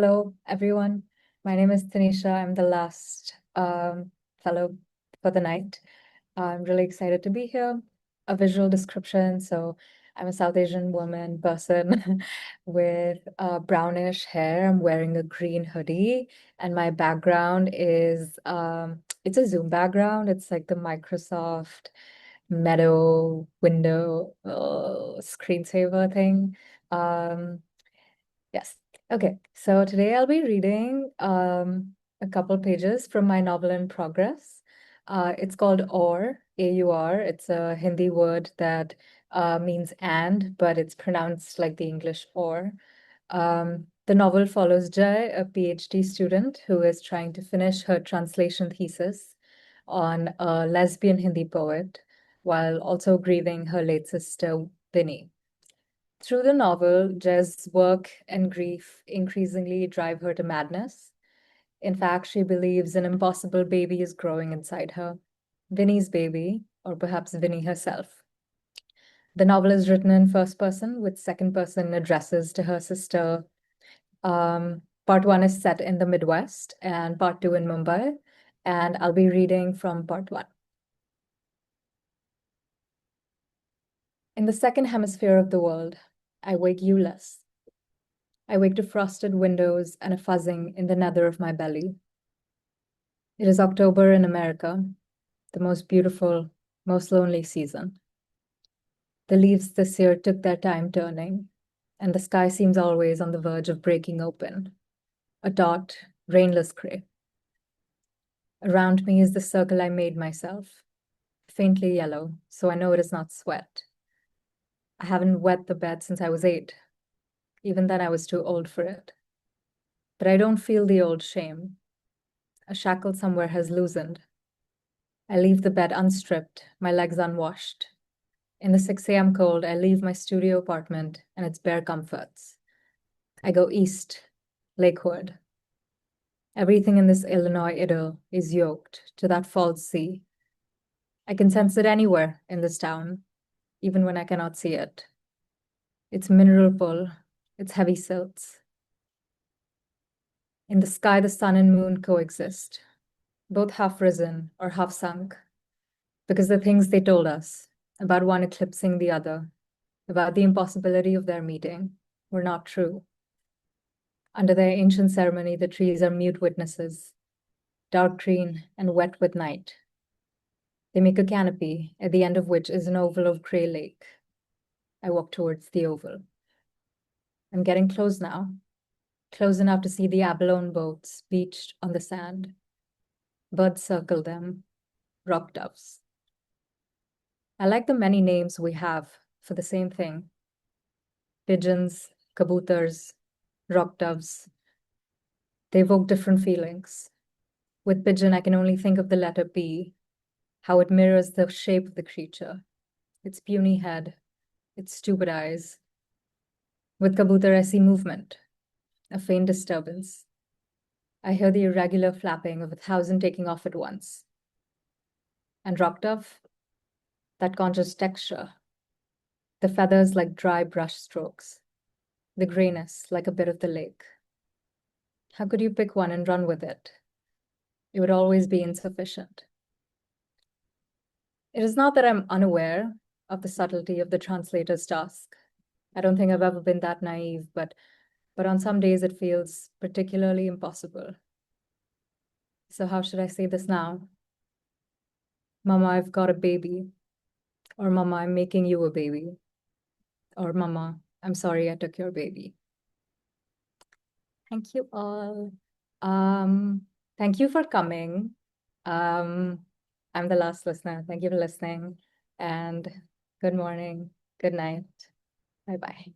Hello, everyone. My name is Tanisha. I'm the last fellow for the night. I'm really excited to be here. A visual description. So I'm a South Asian woman person with brownish hair. I'm wearing a green hoodie, and my background is it's a Zoom background. It's like the Microsoft Meadow window screensaver thing. Um, Yes. Okay. So today I'll be reading a couple pages from my novel in progress. It's called Aur, A-U-R. It's a Hindi word that means and, but it's pronounced like the English or. The novel follows Jai, a PhD student who is trying to finish her translation thesis on a lesbian Hindi poet while also grieving her late sister, Vinny. Through the novel, Jez's work and grief increasingly drive her to madness. In fact, she believes an impossible baby is growing inside her. Vinny's baby, or perhaps Vinny herself. The novel is written in first person with second person addresses to her sister. Part one is set in the Midwest and part two in Mumbai. And I'll be reading from part one. In the second hemisphere of the world, I wake you less. I wake to frosted windows and a fuzzing in the nether of my belly. It is October in America, the most beautiful, most lonely season. The leaves this year took their time turning, and the sky seems always on the verge of breaking open, a taut, rainless gray. Around me is the circle I made myself, faintly yellow, so I know it is not sweat. I haven't wet the bed since I was 8. Even then, I was too old for it. But I don't feel the old shame. A shackle somewhere has loosened. I leave the bed unstripped, my legs unwashed. In the 6 a.m. cold, I leave my studio apartment and its bare comforts. I go east, Lakewood. Everything in this Illinois idyll is yoked to that false sea. I can sense it anywhere in this town, even when I cannot see it. Its mineral pull, its heavy silts. In the sky, the sun and moon coexist, both half risen or half sunk, because the things they told us about one eclipsing the other, about the impossibility of their meeting, were not true. Under their ancient ceremony, the trees are mute witnesses, dark green and wet with night. They make a canopy, at the end of which is an oval of gray lake. I walk towards the oval. I'm getting close now, close enough to see the abalone boats beached on the sand. Birds circle them, rock doves. I like the many names we have for the same thing. Pigeons, kabooters, rock doves. They evoke different feelings. With pigeon, I can only think of the letter P, how it mirrors the shape of the creature, its puny head, its stupid eyes. With kabooter, I see movement, a faint disturbance. I hear the irregular flapping of 1,000 taking off at once. And rock dove, that conscious texture, the feathers like dry brush strokes, the grayness like a bit of the lake. How could you pick one and run with it? It would always be insufficient. It is not that I'm unaware of the subtlety of the translator's task. I don't think I've ever been that naive, but on some days it feels particularly impossible. So how should I say this now? Mama, I've got a baby. Or Mama, I'm making you a baby. Or Mama, I'm sorry I took your baby. Thank you all. Thank you for coming. Um, I'm the last listener. Thank you for listening. And good morning, good night. Bye-bye.